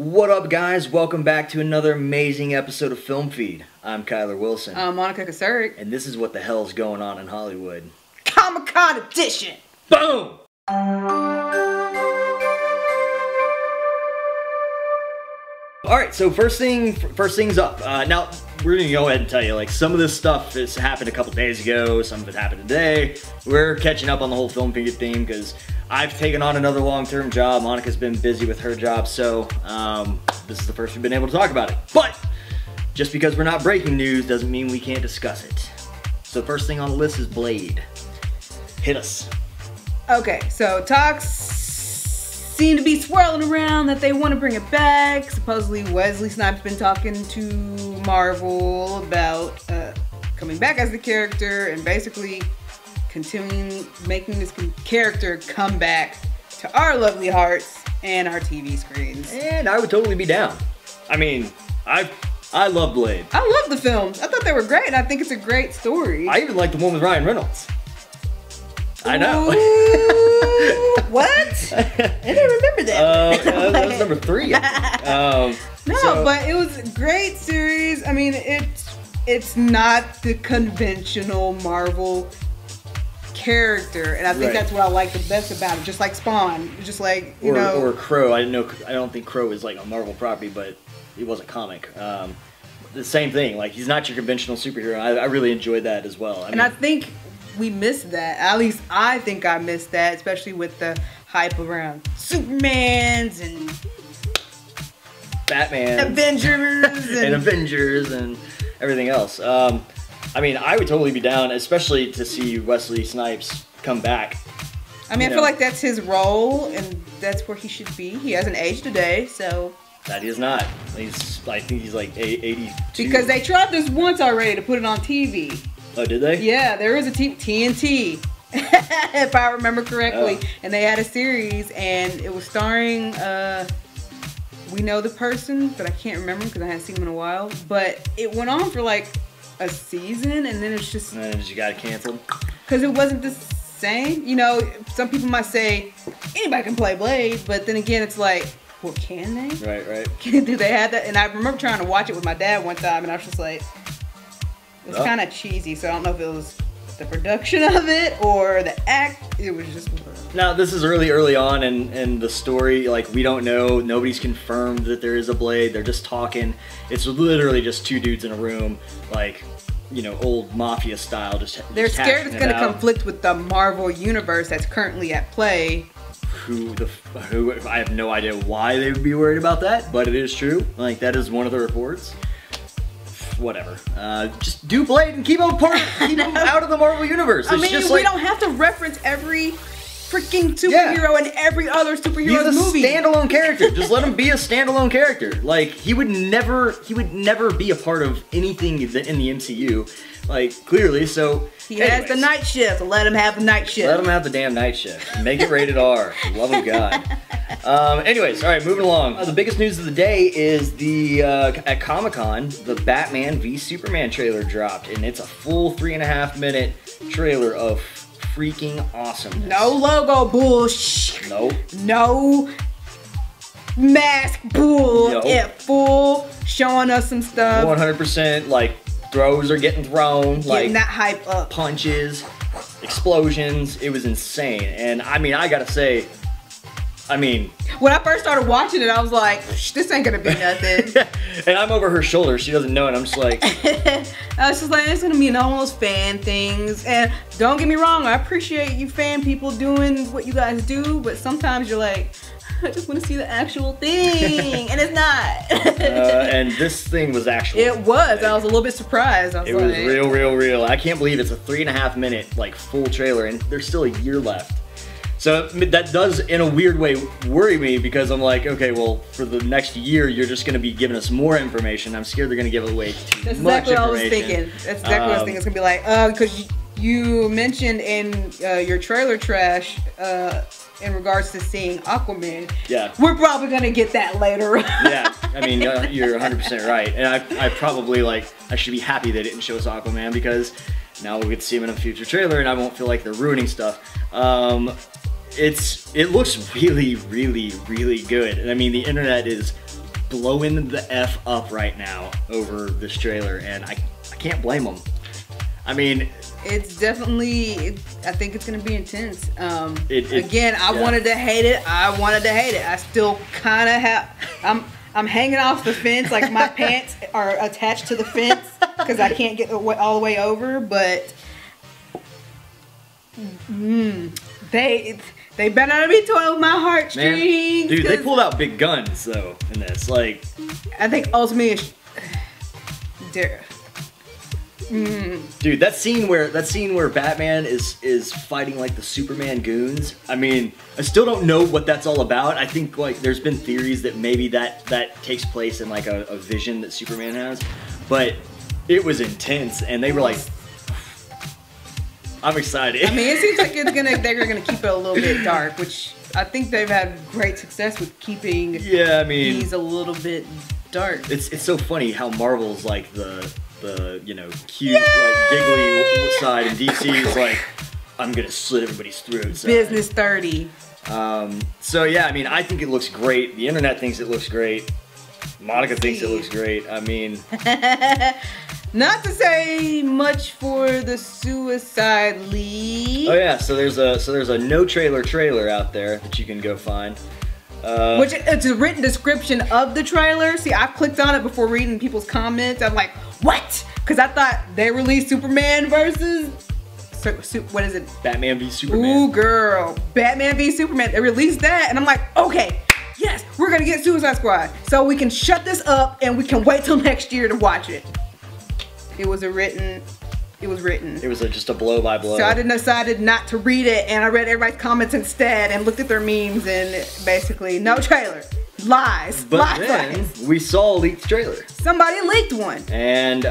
What up, guys? Welcome back to another amazing episode of Film Feed. I'm Kyler Wilson. I'm Monica Kasuric. And this is what the hell's going on in Hollywood. Comic-Con edition! Boom! Alright, so first things up. Now, we're gonna go ahead and tell you, like, some of this stuff has happened a couple days ago, some of it happened today. We're catching up on the whole Film Feed theme because I've taken on another long-term job. Monica's been busy with her job, so this is the first we've been able to talk about it. But just because we're not breaking news doesn't mean we can't discuss it. So the first thing on the list is Blade. Hit us. Okay, so talks seem to be swirling around that they want to bring it back. Supposedly Wesley Snipes been talking to Marvel about coming back as the character and basically continuing making this character come back to our lovely hearts and our TV screens. And I would totally be down. I mean, I love Blade. I love the films. I thought they were great. I think it's a great story. I even like the one with Ryan Reynolds. I know. What? I didn't remember that. That was number 3. But it was a great series. I mean, it's not the conventional Marvel character, and I think that's what I like the best about it. Just like Spawn, just like or Crow. I don't think Crow is like a Marvel property, but it was a comic. The same thing. Like, he's not your conventional superhero. I really enjoyed that as well. I think we missed that. At least I think I missed that, especially with the hype around Supermans and Batman, Avengers and everything else. I mean, I would totally be down, especially to see Wesley Snipes come back. I mean, I feel like that's his role, and that's where he should be. He hasn't aged today, so. That he is not. I think he's like 82. Because they tried this once already to put it on TV. Oh, did they? Yeah, there was a TNT, if I remember correctly. Oh. And they had a series, and it was starring, we know the person, but I can't remember because I haven't seen him in a while. But it went on for like a season, and then it's just... And you got it canceled? Because it wasn't the same. You know, some people might say, anybody can play Blade, but then again, it's like, well, can they? Right. Do they have that? And I remember trying to watch it with my dad one time, and I was just like... It's kind of cheesy, so I don't know if it was the production of it or the act. It was just... Now, this is early on in the story. Like, we don't know. Nobody's confirmed that there is a Blade. They're just talking. It's literally just two dudes in a room, like, you know, old mafia style. They're scared it's going to conflict with the Marvel universe that's currently at play. Who I have no idea why they would be worried about that, but it is true. Like, that is one of the reports. Whatever. Just do Blade and keep him out of the Marvel universe. I mean, we don't have to reference every freaking superhero in every other superhero movie. He's a standalone character. Just let him be a standalone character. Like, he would never be a part of anything in the MCU. Like, clearly, so... He has the night shift, so let him have the night shift. Let him have the damn night shift. Make it rated R. Love of God. Anyways, all right, moving along. The biggest news of the day is at Comic-Con, the Batman v Superman trailer dropped, and it's a full 3.5-minute trailer of freaking awesomeness. No logo bullshit. Nope. No mask bull. Nope. Yeah, full showing us some stuff. 100%, like, throws are getting thrown, getting that hype up. Punches, explosions. It was insane. And I mean, I gotta say, when I first started watching it, I was like, this ain't gonna be nothing. And I'm over her shoulder. She doesn't know it. I'm just like... I was just like, it's gonna be all those fan things. And don't get me wrong, I appreciate you fan people doing what you guys do, but sometimes you're like, I just want to see the actual thing, and it's not. And this thing was actual. It was. I was a little bit surprised. It was real. I can't believe it's a 3.5-minute like full trailer, and there's still a year left. So that does, in a weird way, worry me because I'm like, okay, well, for the next year, you're just going to be giving us more information. I'm scared they're going to give away too That's much exactly information. what I was thinking. That's exactly what I was thinking. It's going to be like, because you mentioned in your trailer trash. In regards to seeing Aquaman, we're probably gonna get that later. Yeah, I mean, you're 100% right, and I probably I should be happy they didn't show us Aquaman because now we'll get to see him in a future trailer, and I won't feel like they're ruining stuff. It looks really good, and I mean the internet is blowing the F up right now over this trailer, and I can't blame them. I mean, it's definitely, I think it's going to be intense. Again, I yeah. wanted to hate it. I still kind of have, I'm hanging off the fence, like my pants are attached to the fence because I can't get all the way over, but they better not be toying with my heartstrings. Man, dude, they pulled out big guns though in this. Like, I think ultimately, dude, that scene where Batman is fighting like the Superman goons. I mean, I still don't know what that's all about. I think like there's been theories that maybe that takes place in like a vision that Superman has, but it was intense, and they were like, I'm excited. I mean, it seems like they're gonna keep it a little bit dark, which I think they've had great success with keeping. Yeah, I mean, these a little bit dark. It's so funny how Marvel's like the you know, cute, like giggly side, and DC's like, I'm gonna slit everybody's throats. Business 30. So yeah, I mean, I think it looks great. The internet thinks it looks great. Monica thinks it looks great. I mean, not to say much for the Suicide League. Oh yeah, so there's a no trailer out there that you can go find. Which it's a written description of the trailer. See, I clicked on it before reading people's comments. I'm like, what? Because I thought they released Superman versus, what is it? Batman v Superman. Ooh, girl. Batman v Superman. They released that, and I'm like, okay, yes, we're going to get Suicide Squad. So we can shut this up, and we can wait till next year to watch it. It was written. It was just a blow by blow. So I decided not to read it, and I read everybody's comments instead and looked at their memes, and basically, no trailer. Lies. But then we saw a leaked trailer. Somebody leaked one. And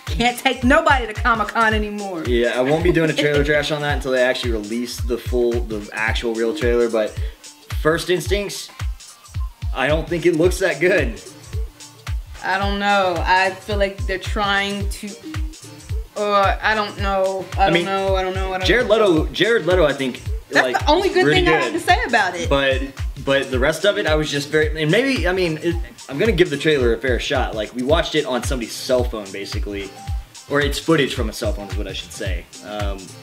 can't take nobody to Comic-Con anymore. Yeah, I won't be doing a trailer trash on that until they actually release the actual real trailer, but first instincts, I don't think it looks that good. I don't know. I feel like they're trying to I don't know. I don't know. Jared Leto, I think, that's like, the only good thing I have to say about it. But the rest of it, I was just very, and maybe, I mean, I'm gonna give the trailer a fair shot. Like, we watched it on somebody's cell phone, basically, or it's footage from a cell phone is what I should say.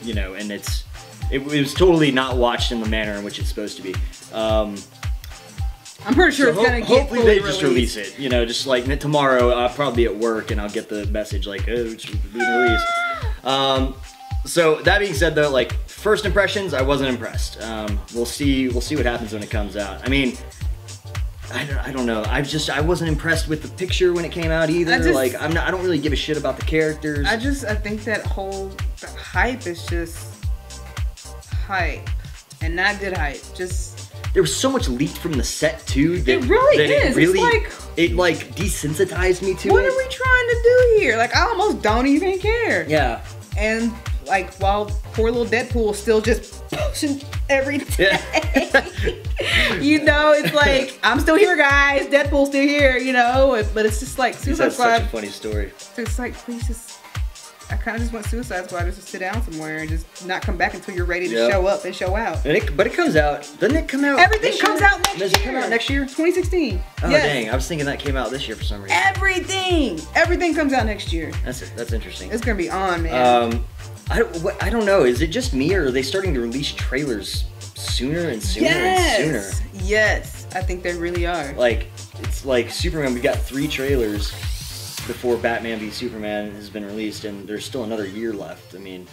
You know, and it was totally not watched in the manner in which it's supposed to be. I'm pretty sure it's gonna get hopefully they just release it. You know, just like tomorrow, I'll probably be at work and I'll get the message like, oh, it's being released. So that being said, though, like, first impressions, I wasn't impressed. We'll see what happens when it comes out. I mean, I don't know. I wasn't impressed with the picture when it came out either. I don't really give a shit about the characters. I think that whole hype is just hype and not good hype. Just. There was so much leaked from the set too. It really is. It like desensitized me to it. What are we trying to do here? Like, I almost don't even care. Yeah. And like, while poor little Deadpool is still just pushing everything. Yeah. You know, it's like, I'm still here, guys. Deadpool's still here. You know, but it's just like Suicide Squad. Such a funny story. It's like, please just. I kind of just want Suicide Squad just to sit down somewhere and just not come back until you're ready to show up and show out. But it comes out. Doesn't it come out? Everything comes out next year. Does it come out next year? 2016. Oh, yes. Dang. I was thinking that came out this year for some reason. Everything comes out next year. That's interesting. It's going to be on, man. I don't know. Is it just me, or are they starting to release trailers sooner and sooner and sooner? Yes. I think they really are. Like, it's like Superman, we got 3 trailers before Batman v Superman has been released, and there's still another year left. I mean,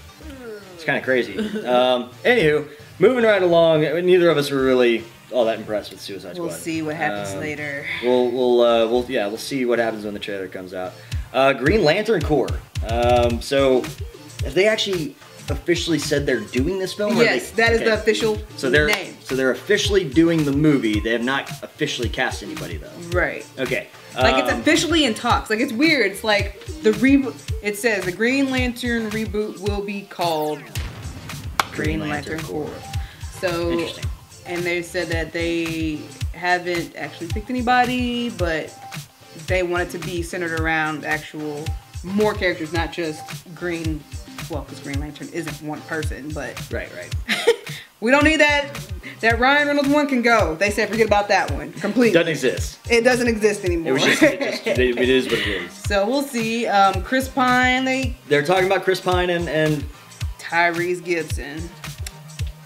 it's kind of crazy. Anywho, moving right along, neither of us were really all that impressed with Suicide Squad. We'll see what happens later. We'll see what happens when the trailer comes out. Green Lantern Corps. So, have they actually officially said they're doing this film? Yes, that is the official name. So they're officially doing the movie. They have not officially cast anybody, though. Right. Okay. Like, it's officially in talks. Like, it's weird. It's like the reboot. It says the Green Lantern reboot will be called Green Lantern Corps. So, interesting. And they said that they haven't actually picked anybody, but they want it to be centered around actual more characters, not just Green. Well, because Green Lantern isn't one person, but right. We don't need that. That Ryan Reynolds one can go. They said forget about that one completely. Doesn't exist. It doesn't exist anymore. It is what it is. So we'll see. Chris Pine. They're talking about Chris Pine and Tyrese Gibson.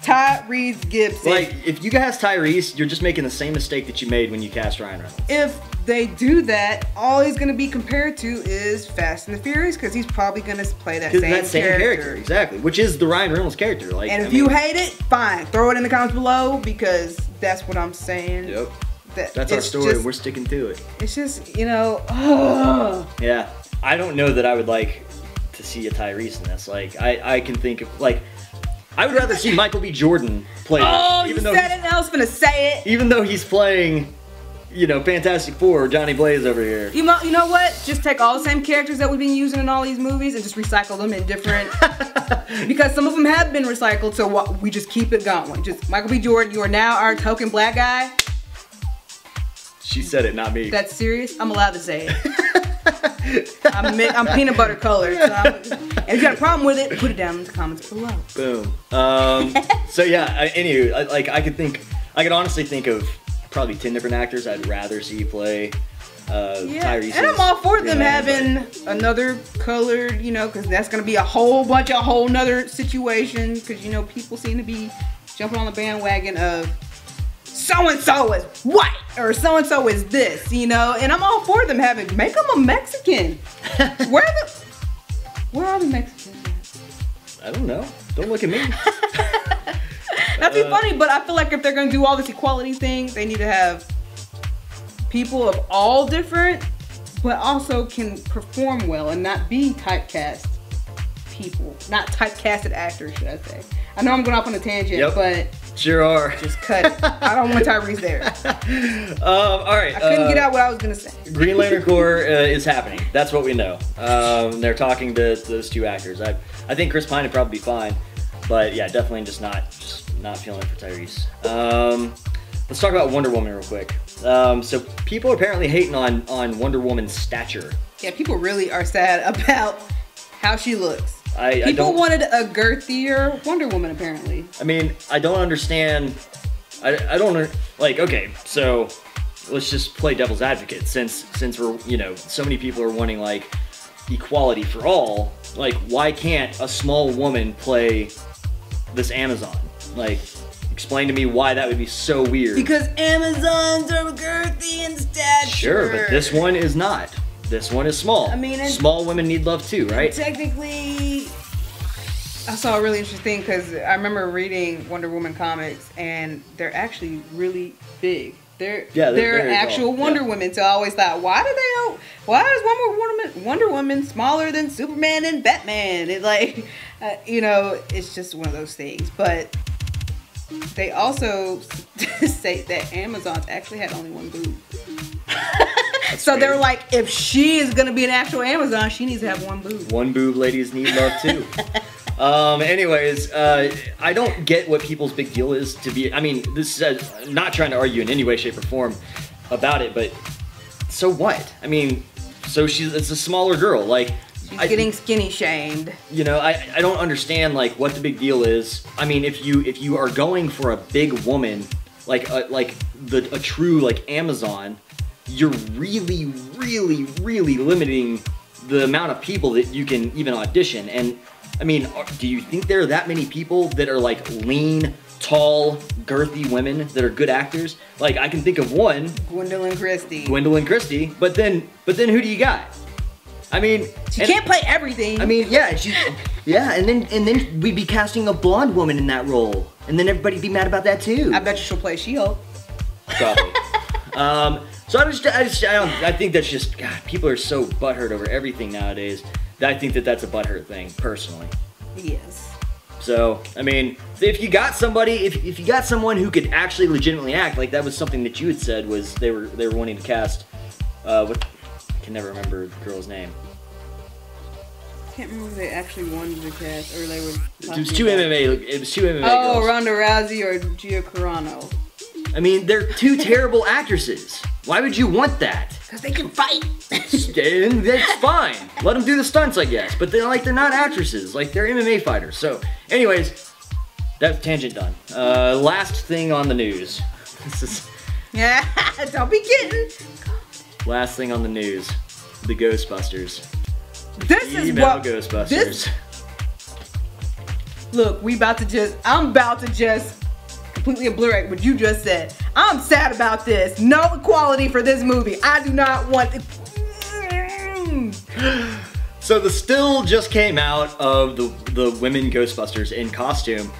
Tyrese Gibson. Like, if you cast Tyrese, you're just making the same mistake that you made when you cast Ryan Reynolds. If they do that, all he's gonna be compared to is Fast and the Furious, because he's probably gonna play that same character. Exactly, which is the Ryan Reynolds character. Like, and if you hate it, fine, throw it in the comments below, because that's what I'm saying. Yep. That's our story. We're sticking to it. It's just, you know. Yeah, I don't know that I would like to see a Tyrese in this. Like, I can think of like. I would rather see Michael B. Jordan play. Oh, you said it, and I was gonna say it. Even though he's playing, you know, Fantastic Four or Johnny Blaze over here. You know what? Just take all the same characters that we've been using in all these movies and just recycle them in different. Because some of them have been recycled, so we just keep it going. Just Michael B. Jordan, you are now our token black guy. She said it, not me. That's serious? I'm allowed to say it. I'm peanut butter colored. So and if you got a problem with it, put it down in the comments below. Boom. So yeah. Anywho, like I could honestly think of probably 10 different actors I'd rather see play Tyrese. And I'm all for them having another colored, you know, because that's gonna be a whole nother situation. Because you know, people seem to be jumping on the bandwagon of so-and-so is white or so-and-so is this, you know, and I'm all for them make them a Mexican. Where are the Mexicans at? I don't know. Don't look at me. Not too funny, but I feel like if they're gonna do all this equality thing, they need to have people of all different, but also can perform well and not be typecast people. Not typecasted actors, should I say. I know I'm going off on a tangent, but sure are. Just cut it. I don't want Tyrese there. All right. I couldn't get out what I was going to say. Green Lantern Corps is happening. That's what we know. They're talking to those two actors. I think Chris Pine would probably be fine, but yeah, definitely just not feeling it for Tyrese. Let's talk about Wonder Woman real quick. So people are apparently hating on Wonder Woman's stature. Yeah, people really are sad about how she looks. People wanted a girthier Wonder Woman, apparently. I mean, I don't understand. I don't like. Okay, so let's just play devil's advocate. Since we're, you know, so many people are wanting like equality for all. Like, why can't a small woman play this Amazon? Like, explain to me why that would be so weird. Because Amazons are girthy in stature. Sure, but this one is not. This one is small. I mean, small women need love too, right? Technically, I saw a really interesting thing because I remember reading Wonder Woman comics, and they're actually really big. They're actual Wonder Women. So I always thought, why is Wonder Woman smaller than Superman and Batman? It like, you know, it's just one of those things. But they also say that Amazons actually had only one boob. So they're like, if she is gonna be an actual Amazon, she needs to have one boob. One boob ladies need love too. Anyways, I don't get what people's big deal is to be. I mean, this is I'm not trying to argue in any way, shape, or form about it, but so what? I mean, so it's a smaller girl. Like, she's getting skinny shamed. You know, I don't understand like what the big deal is. I mean, if you are going for a big woman, like a true like Amazon, you're really limiting the amount of people that you can even audition. And I mean, do you think there are that many people that are like lean, tall, girthy women that are good actors? Like, I can think of one. Gwendolyn Christie. But then who do you got? I mean, she can't play everything. I mean, yeah, and then we'd be casting a blonde woman in that role, and then everybody'd be mad about that too. I bet you she'll play She-Hulk. Probably. So I think that's just, God, people are so butthurt over everything nowadays that I think that that's a butthurt thing, personally. Yes. So, I mean, if you got somebody, if you got someone who could actually legitimately act, like that was something that you had said was they were wanting to cast, I can never remember the girl's name. I can't remember if they actually wanted to cast, or they were. It was two MMA Oh, girls. Ronda Rousey or Gia Carano. I mean, they're two terrible actresses. Why would you want that? Because they can fight. And that's fine. Let them do the stunts, I guess. But they're not actresses. Like, they're MMA fighters. So, anyways, That tangent done. Last thing on the news. This is Yeah, don't be kidding. last thing on the news. The Ghostbusters. This is Female what Ghostbusters. Look, I'm about to just completely obliterate what you just said. I'm sad about this. No equality for this movie. I do not want it. So the still just came out of the women Ghostbusters in costume.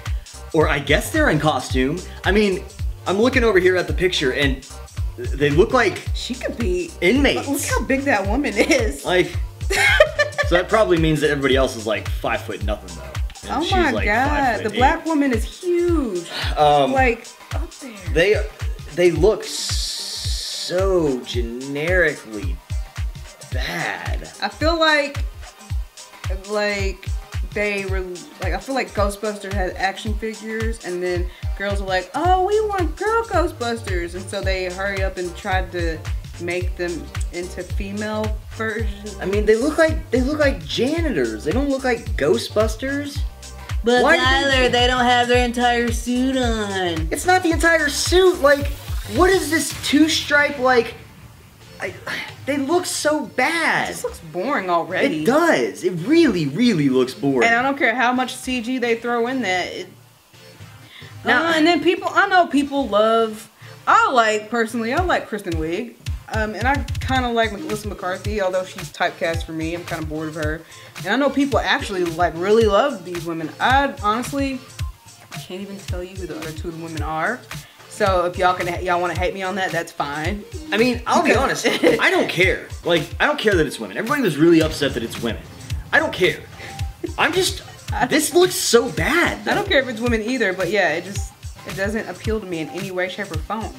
Or I guess they're in costume. I mean, I'm looking over here at the picture and they look like She could be inmates. Look how big that woman is. Like, so that probably means that everybody else is like 5 foot nothing though. And Oh she's my like god, 5'8". the black woman is huge. Like up there. They look so generically bad. I feel like they were like, I feel like Ghostbusters had action figures, and then girls were like, "Oh, we want girl Ghostbusters," and so they hurry up and tried to make them into female versions. I mean, they look like janitors. They don't look like Ghostbusters. But Why Tyler, they don't have their entire suit on. It's not the entire suit. Like, what is this two-stripe like? They look so bad. It just looks boring already. It does. It really, really looks boring. And I don't care how much CG they throw in that. Now- And then I know people I like Kristen Wiig. And I kind of like Melissa McCarthy, although she's typecast for me. I'm kind of bored of her. And I know people actually like really love these women. I honestly can't even tell you who the other two women are. So if y'all want to hate me on that, that's fine. I mean, I'll be honest. I don't care. Like, I don't care that it's women. Everybody was really upset that it's women. I don't care. This looks so bad. I don't care if it's women either, but yeah, it doesn't appeal to me in any way, shape, or form.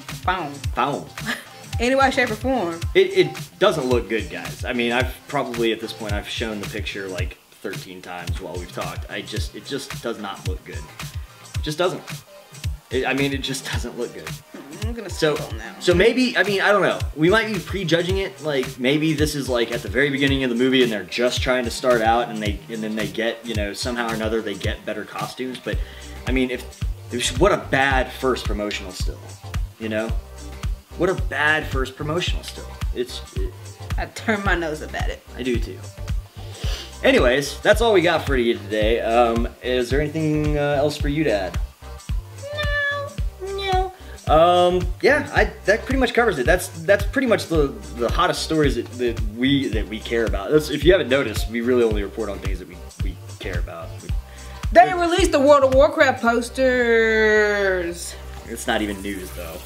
Any way, shape, or form. It doesn't look good, guys. I mean, I've probably at this point I've shown the picture like 13 times while we've talked. It just does not look good. It just doesn't. It just doesn't look good. I'm gonna skip on now. So maybe, I mean, I don't know. We might be prejudging it. Like, maybe this is like at the very beginning of the movie and they're just trying to start out and then they get, you know, somehow or another they get better costumes. But, I mean, what a bad first promotional still, you know? What a bad first promotional still. I turn my nose up at it. I do too. Anyways, that's all we got for you today. Is there anything else for you to add? Yeah, that pretty much covers it. That's pretty much the hottest stories that we care about. If you haven't noticed, we really only report on things that we care about. They released the World of Warcraft posters. It's not even news though.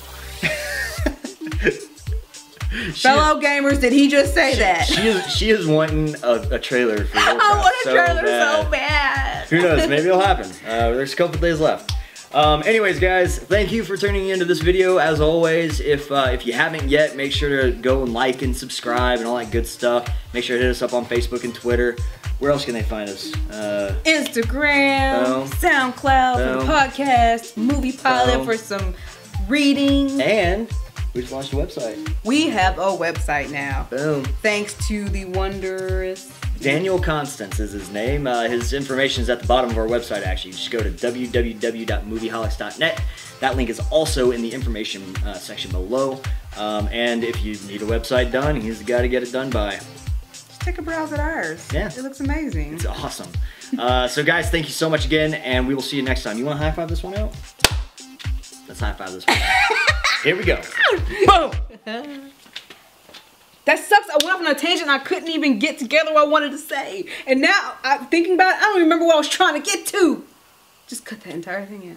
Fellow gamers, did he just say that? She is wanting a trailer for Warcraft. I want a trailer so bad. Who knows? Maybe it'll happen. There's a couple days left. Anyways, guys, thank you for tuning into this video. As always, if you haven't yet, make sure to go and like and subscribe and all that good stuff. Make sure to hit us up on Facebook and Twitter. Where else can they find us? Instagram, SoundCloud for the podcast, Movie Pilot for some reading. And we just launched a website. We have a website now. Boom. Thanks to the wondrous Daniel Constance is his name. His information is at the bottom of our website, actually. Just go to www.movieholics.net. That link is also in the information section below. And if you need a website done, he's the guy to get it done by. Just take a browse at ours. Yeah. It looks amazing. It's awesome. So guys, thank you so much again, and we will see you next time. You want to high five this one out? Let's high five this one out. Here we go. Boom! That sucks. I went off on a tangent and I couldn't even get together what I wanted to say. And now, thinking about it, I don't remember what I was trying to get to. Just cut that entire thing out.